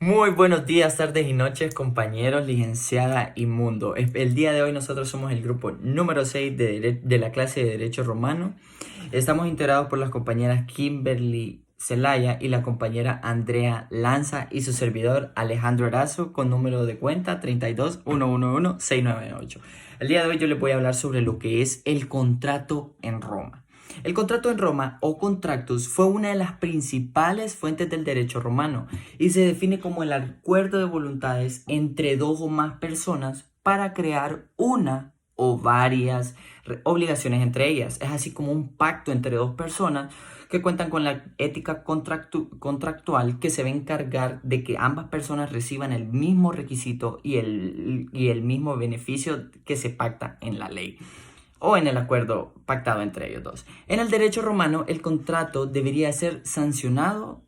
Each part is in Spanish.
Muy buenos días, tardes y noches, compañeros, licenciada y mundo. El día de hoy nosotros somos el grupo número 6 de la clase de Derecho Romano. Estamos integrados por las compañeras Kimberly Zelaya y la compañera Andrea Lanza y su servidor Alejandro Erazo con número de cuenta 32111698. El día de hoy yo les voy a hablar sobre lo que es el contrato en Roma. El contrato en Roma o contractus fue una de las principales fuentes del derecho romano y se define como el acuerdo de voluntades entre dos o más personas para crear una o varias obligaciones entre ellas. Es así como un pacto entre dos personas que cuentan con la ética contractual que se va a encargar de que ambas personas reciban el mismo requisito y el mismo beneficio que se pacta en la ley o en el acuerdo pactado entre ellos dos. En el derecho romano, el contrato debía ser sancionado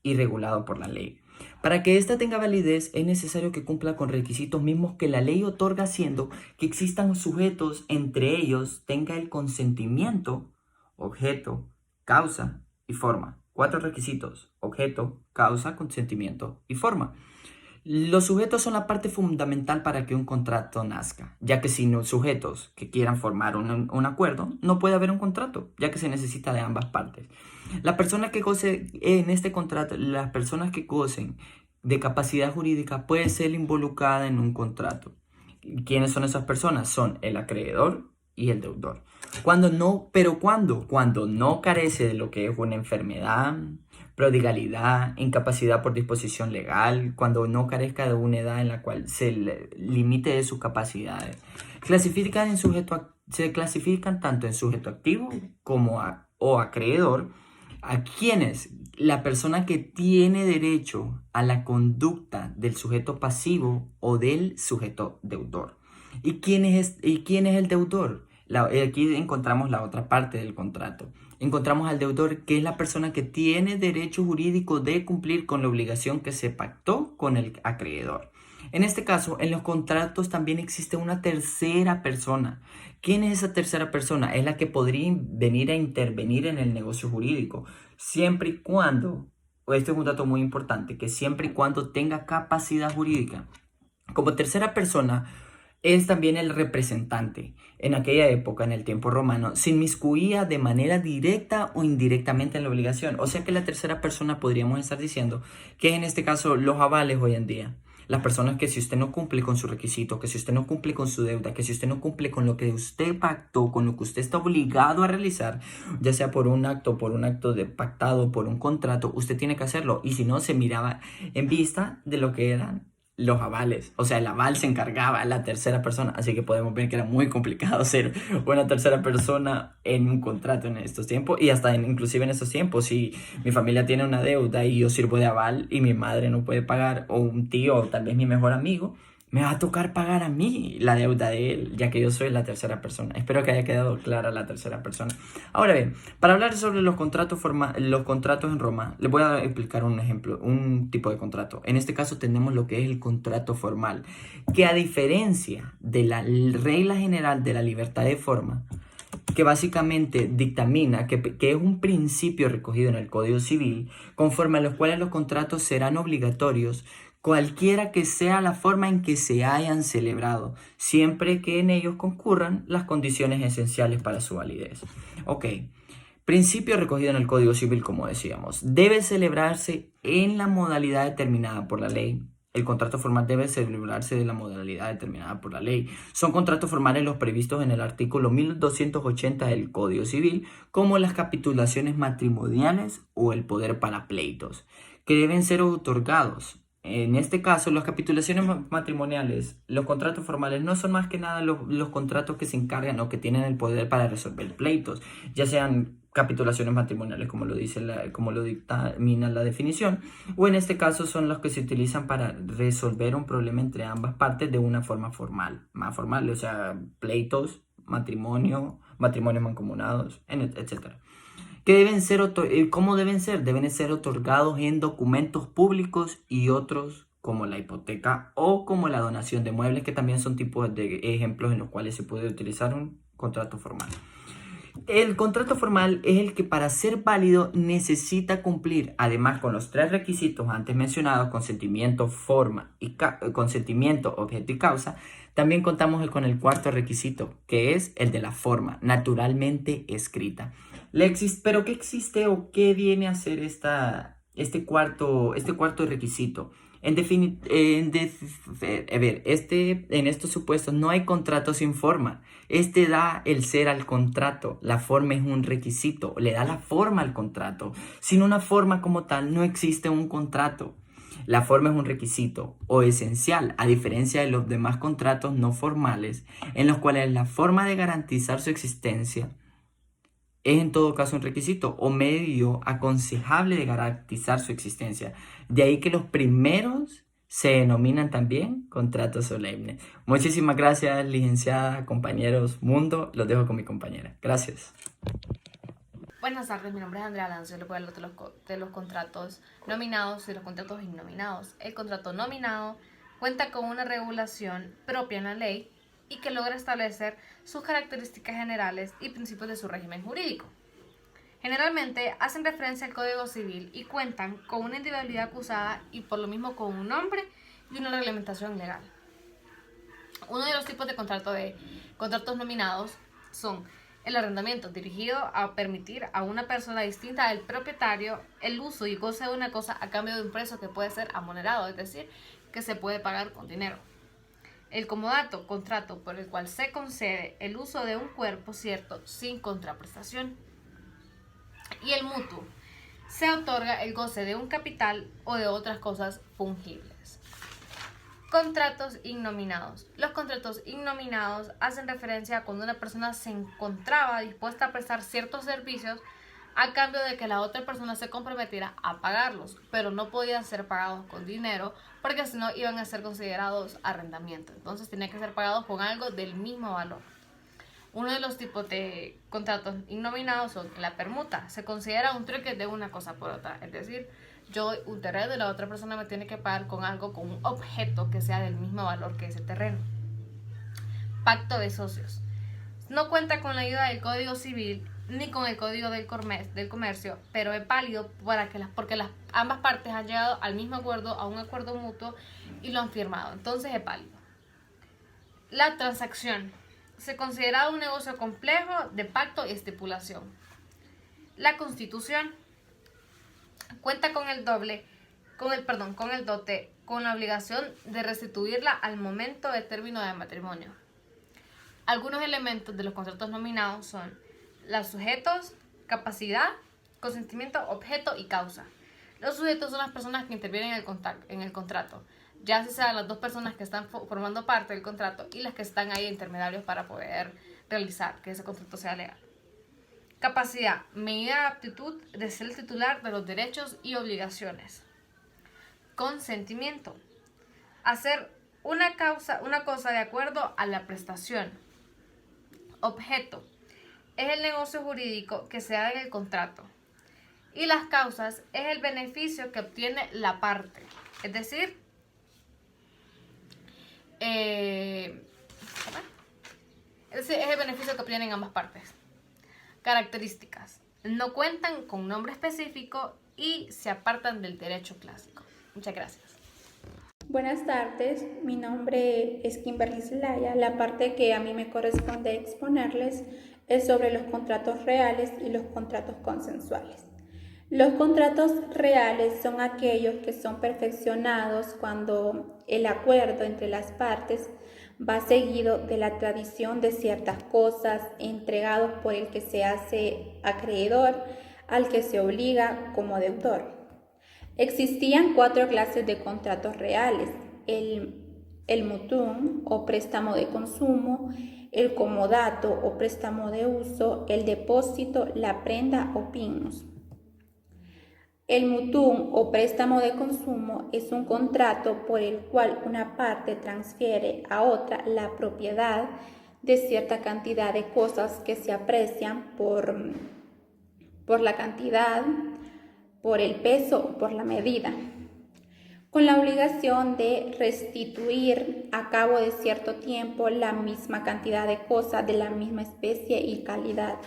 y regulado por la ley. Para que ésta tenga validez, es necesario que cumpla con requisitos mismos que la ley otorga, siendo que existan sujetos entre ellos, tenga el consentimiento, objeto, causa y forma. 4 requisitos: objeto, causa, consentimiento y forma. Los sujetos son la parte fundamental para que un contrato nazca, ya que sin los sujetos que quieran formar un acuerdo, no puede haber un contrato, ya que se necesita de ambas partes. La persona que goce en este contrato, las personas que gocen de capacidad jurídica puede ser involucrada en un contrato. ¿Quiénes son esas personas? Son el acreedor y el deudor. Cuando no carece de lo que es una enfermedad, prodigalidad, incapacidad por disposición legal, cuando no carezca de una edad en la cual se limite de sus capacidades. Se clasifican tanto en sujeto activo como o acreedor, a quienes la persona que tiene derecho a la conducta del sujeto pasivo o del sujeto deudor. ¿Y quién es el deudor? Aquí encontramos la otra parte del contrato. Encontramos al deudor, que es la persona que tiene derecho jurídico de cumplir con la obligación que se pactó con el acreedor. En este caso, en los contratos también existe una tercera persona. ¿Quién es esa tercera persona? Es la que podría venir a intervenir en el negocio jurídico, siempre y cuando, este es un dato muy importante, que siempre y cuando tenga capacidad jurídica. Como tercera persona, es también el representante. En aquella época, en el tiempo romano, se inmiscuía de manera directa o indirectamente en la obligación. O sea que la tercera persona podríamos estar diciendo que es en este caso los avales hoy en día. Las personas que si usted no cumple con su requisito, que si usted no cumple con su deuda, que si usted no cumple con lo que usted pactó, con lo que usted está obligado a realizar, ya sea por un acto de pactado, por un contrato, usted tiene que hacerlo. Y si no, se miraba en vista de lo que eran los avales. O sea, el aval se encargaba a la tercera persona. Así que podemos ver que era muy complicado ser una tercera persona en un contrato en estos tiempos. Y hasta inclusive en estos tiempos, si mi familia tiene una deuda y yo sirvo de aval y mi madre no puede pagar, o un tío, o tal vez mi mejor amigo, me va a tocar pagar a mí la deuda de él, ya que yo soy la tercera persona. Espero que haya quedado clara la tercera persona. Ahora bien, para hablar sobre los contratos en Roma, les voy a explicar un ejemplo, un tipo de contrato. En este caso tenemos lo que es el contrato formal, que a diferencia de la regla general de la libertad de forma, que básicamente dictamina que es un principio recogido en el Código Civil, conforme a los cuales los contratos serán obligatorios, cualquiera que sea la forma en que se hayan celebrado, siempre que en ellos concurran las condiciones esenciales para su validez. Ok, principio recogido en el Código Civil, como decíamos, debe celebrarse en la modalidad determinada por la ley. El contrato formal debe celebrarse de la modalidad determinada por la ley. Son contratos formales los previstos en el artículo 1280 del Código Civil, como las capitulaciones matrimoniales o el poder para pleitos, que deben ser otorgados. En este caso, las capitulaciones matrimoniales, los contratos formales, no son más que nada los contratos que se encargan o que tienen el poder para resolver pleitos, ya sean capitulaciones matrimoniales, como lo dictamina la definición, o en este caso son los que se utilizan para resolver un problema entre ambas partes de una forma formal, más formal, o sea, pleitos, matrimonios mancomunados, etcétera. ¿Cómo deben ser? Deben ser otorgados en documentos públicos y otros como la hipoteca o como la donación de muebles, que también son tipos de ejemplos en los cuales se puede utilizar un contrato formal. El contrato formal es el que para ser válido necesita cumplir, además con los tres requisitos antes mencionados, consentimiento, consentimiento, objeto y causa. También contamos con el cuarto requisito, que es el de la forma, naturalmente escrita. ¿Pero qué existe o qué viene a ser este cuarto requisito? En estos supuestos no hay contrato sin forma. Este da el ser al contrato. La forma es un requisito, le da la forma al contrato. Sin una forma como tal no existe un contrato. La forma es un requisito o esencial, a diferencia de los demás contratos no formales, en los cuales la forma de garantizar su existencia es en todo caso un requisito o medio aconsejable de garantizar su existencia. De ahí que los primeros se denominan también contratos solemnes. Muchísimas gracias, licenciada, compañeros, mundo. Los dejo con mi compañera. Gracias. Buenas tardes, mi nombre es Andrea Lanzo. Yo les voy a hablar de los contratos nominados y los contratos innominados. El contrato nominado cuenta con una regulación propia en la ley y que logra establecer sus características generales y principios de su régimen jurídico. Generalmente hacen referencia al Código Civil y cuentan con una individualidad acusada y por lo mismo con un nombre y una reglamentación legal. Uno de los tipos de contratos nominados son el arrendamiento, dirigido a permitir a una persona distinta al propietario el uso y goce de una cosa a cambio de un precio que puede ser amonerado, es decir, que se puede pagar con dinero. El comodato, contrato por el cual se concede el uso de un cuerpo cierto sin contraprestación. Y el mutuo, se otorga el goce de un capital o de otras cosas fungibles. Contratos innominados. Los contratos innominados hacen referencia a cuando una persona se encontraba dispuesta a prestar ciertos servicios a cambio de que la otra persona se comprometiera a pagarlos, pero no podían ser pagados con dinero porque si no iban a ser considerados arrendamiento. Entonces tenían que ser pagados con algo del mismo valor. Uno de los tipos de contratos innominados son la permuta. Se considera un trueque de una cosa por otra. Es decir, yo doy un terreno y la otra persona me tiene que pagar con algo, con un objeto que sea del mismo valor que ese terreno. Pacto de socios. No cuenta con la ayuda del Código Civil ni con el Código del Comercio, pero es válido porque ambas partes han llegado al mismo acuerdo, a un acuerdo mutuo y lo han firmado. Entonces es válido. La transacción. Se considera un negocio complejo de pacto y estipulación. La Constitución cuenta con el dote, con la obligación de restituirla al momento de término de matrimonio. Algunos elementos de los contratos nominados son los sujetos, capacidad, consentimiento, objeto y causa. Los sujetos son las personas que intervienen en el contrato, ya sean las dos personas que están formando parte del contrato y las que están ahí intermediarios para poder realizar que ese contrato sea legal. Capacidad, medida de aptitud de ser el titular de los derechos y obligaciones. Consentimiento, hacer una cosa de acuerdo a la prestación. Objeto, es el negocio jurídico que se da en el contrato. Y las causas es el beneficio que obtiene la parte, es decir, es el beneficio que obtienen ambas partes. Características. No cuentan con nombre específico y se apartan del derecho clásico. Muchas gracias. Buenas tardes, mi nombre es Kimberly Zelaya. La parte que a mí me corresponde exponerles es sobre los contratos reales y los contratos consensuales. Los contratos reales son aquellos que son perfeccionados cuando el acuerdo entre las partes va seguido de la tradición de ciertas cosas entregados por el que se hace acreedor al que se obliga como deudor. Existían 4 clases de contratos reales: el mutuum o préstamo de consumo, el comodato o préstamo de uso, el depósito, la prenda o pinus. El mutuum o préstamo de consumo es un contrato por el cual una parte transfiere a otra la propiedad de cierta cantidad de cosas que se aprecian por la cantidad, por el peso o por la medida, con la obligación de restituir a cabo de cierto tiempo la misma cantidad de cosas de la misma especie y calidad.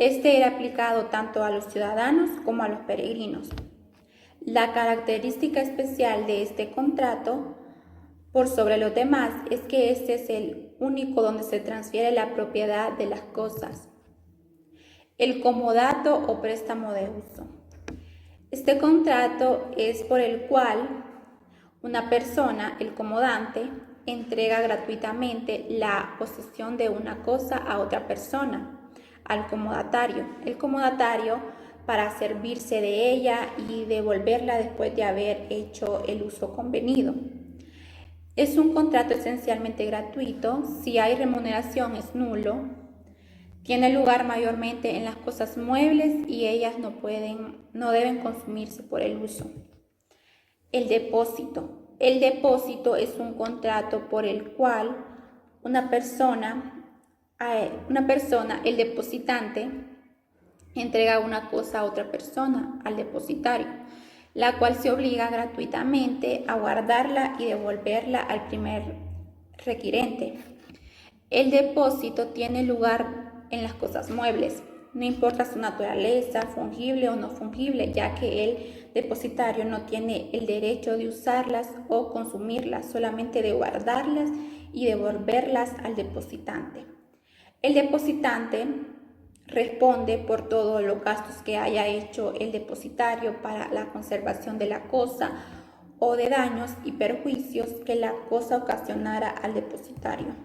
Este era aplicado tanto a los ciudadanos como a los peregrinos. La característica especial de este contrato, por sobre los demás, es que este es el único donde se transfiere la propiedad de las cosas. El comodato o préstamo de uso. Este contrato es por el cual una persona, el comodante, entrega gratuitamente la posesión de una cosa a otra persona, al comodatario. El comodatario para servirse de ella y devolverla después de haber hecho el uso convenido. Es un contrato esencialmente gratuito. Si hay remuneración es nulo. Tiene lugar mayormente en las cosas muebles y ellas no deben consumirse por el uso. El depósito. El depósito es un contrato por el cual una persona, el depositante, entrega una cosa a otra persona, al depositario, la cual se obliga gratuitamente a guardarla y devolverla al primer requirente. El depósito tiene lugar en las cosas muebles, no importa su naturaleza, fungible o no fungible, ya que el depositario no tiene el derecho de usarlas o consumirlas, solamente de guardarlas y devolverlas al depositante. El depositante responde por todos los gastos que haya hecho el depositario para la conservación de la cosa o de daños y perjuicios que la cosa ocasionara al depositario.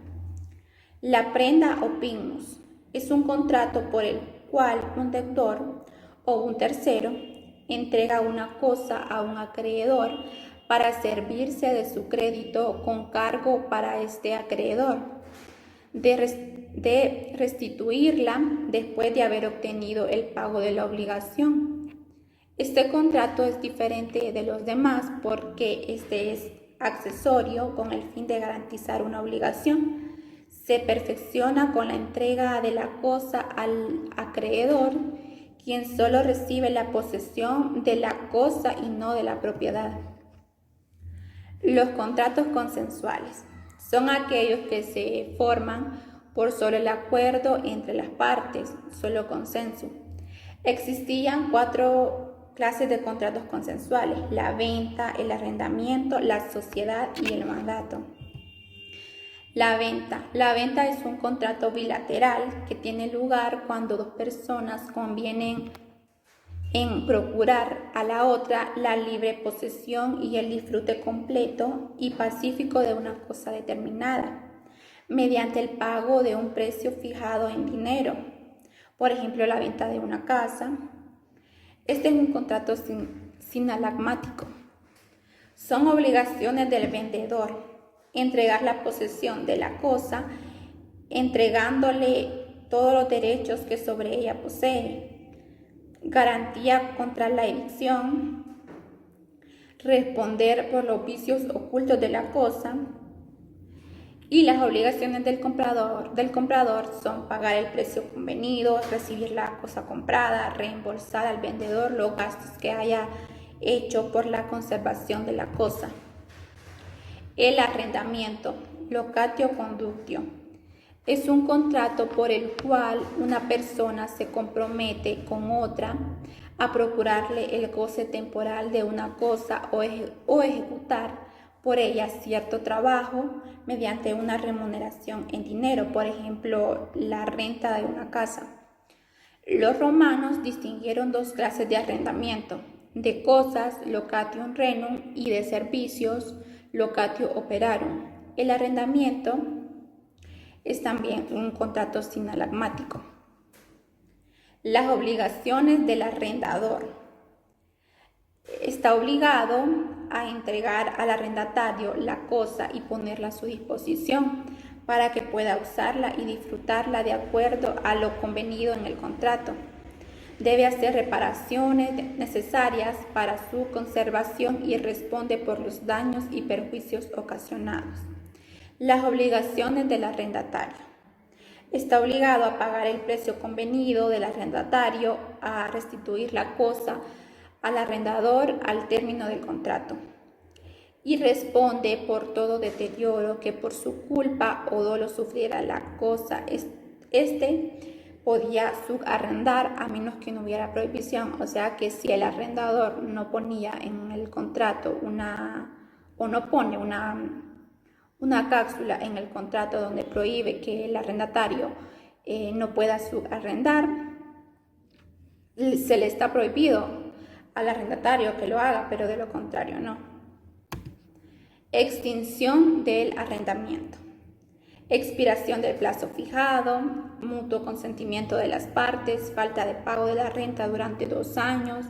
La prenda o pinmus es un contrato por el cual un deudor o un tercero entrega una cosa a un acreedor para servirse de su crédito con cargo para este acreedor de restituirla después de haber obtenido el pago de la obligación. Este contrato es diferente de los demás porque este es accesorio con el fin de garantizar una obligación. Se perfecciona con la entrega de la cosa al acreedor, quien solo recibe la posesión de la cosa y no de la propiedad. Los contratos consensuales son aquellos que se forman por solo el acuerdo entre las partes, solo consenso. Existían 4 clases de contratos consensuales: la venta, el arrendamiento, la sociedad y el mandato. La venta es un contrato bilateral que tiene lugar cuando dos personas convienen en procurar a la otra la libre posesión y el disfrute completo y pacífico de una cosa determinada, mediante el pago de un precio fijado en dinero. Por ejemplo, la venta de una casa. Este es un contrato sinalagmático. Son obligaciones del vendedor entregar la posesión de la cosa, entregándole todos los derechos que sobre ella posee, garantía contra la evicción, responder por los vicios ocultos de la cosa, y las obligaciones del comprador son pagar el precio convenido, recibir la cosa comprada, reembolsar al vendedor los gastos que haya hecho por la conservación de la cosa. El arrendamiento, locatio conductio, es un contrato por el cual una persona se compromete con otra a procurarle el goce temporal de una cosa o ejecutar por ella cierto trabajo mediante una remuneración en dinero, por ejemplo, la renta de una casa. Los romanos distinguieron 2 clases de arrendamiento: de cosas, locatium renum, y de servicios, locatio operarum. El arrendamiento es también un contrato sinalagmático. Las obligaciones del arrendador. Está obligado a entregar al arrendatario la cosa y ponerla a su disposición para que pueda usarla y disfrutarla de acuerdo a lo convenido en el contrato. Debe hacer reparaciones necesarias para su conservación y responde por los daños y perjuicios ocasionados. Las obligaciones del arrendatario. Está obligado a pagar el precio convenido del arrendatario, a restituir la cosa al arrendador al término del contrato, y responde por todo deterioro que por su culpa o dolo sufriera la cosa podía subarrendar a menos que no hubiera prohibición. O sea que si el arrendador no ponía en el contrato no pone una cápsula en el contrato donde prohíbe que el arrendatario no pueda subarrendar, se le está prohibido al arrendatario que lo haga, pero de lo contrario no. Extinción del arrendamiento. Expiración del plazo fijado, mutuo consentimiento de las partes, falta de pago de la renta durante 2 años,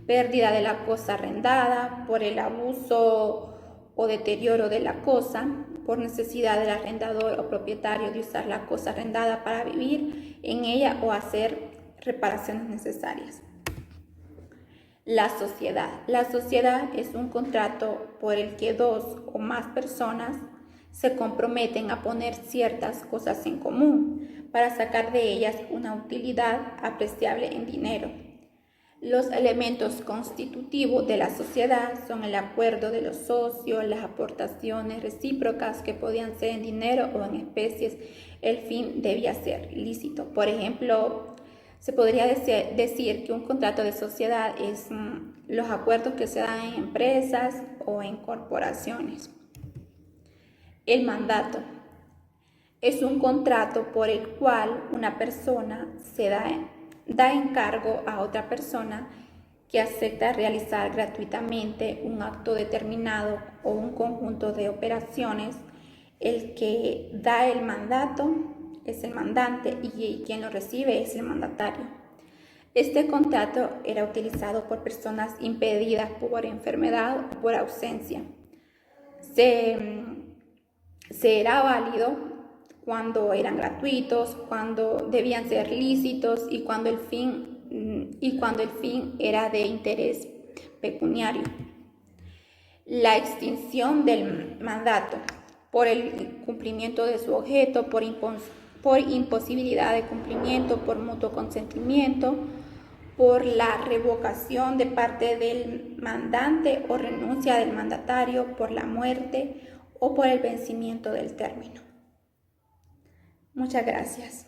pérdida de la cosa arrendada por el abuso o deterioro de la cosa, por necesidad del arrendador o propietario de usar la cosa arrendada para vivir en ella o hacer reparaciones necesarias. La sociedad. La sociedad es un contrato por el que 2 o más personas se comprometen a poner ciertas cosas en común para sacar de ellas una utilidad apreciable en dinero. Los elementos constitutivos de la sociedad son el acuerdo de los socios, las aportaciones recíprocas que podían ser en dinero o en especies. El fin debía ser lícito. Por ejemplo, se podría decir que un contrato de sociedad es los acuerdos que se dan en empresas o en corporaciones. El mandato es un contrato por el cual una persona se da encargo a otra persona que acepta realizar gratuitamente un acto determinado o un conjunto de operaciones. El que da el mandato es el mandante y quien lo recibe es el mandatario. Este contrato era utilizado por personas impedidas por enfermedad o por ausencia. Se era válido cuando eran gratuitos, cuando debían ser lícitos y cuando el fin era de interés pecuniario. La extinción del mandato por el cumplimiento de su objeto, por imposibilidad de cumplimiento, por mutuo consentimiento, por la revocación de parte del mandante o renuncia del mandatario, por la muerte o por el vencimiento del término. Muchas gracias.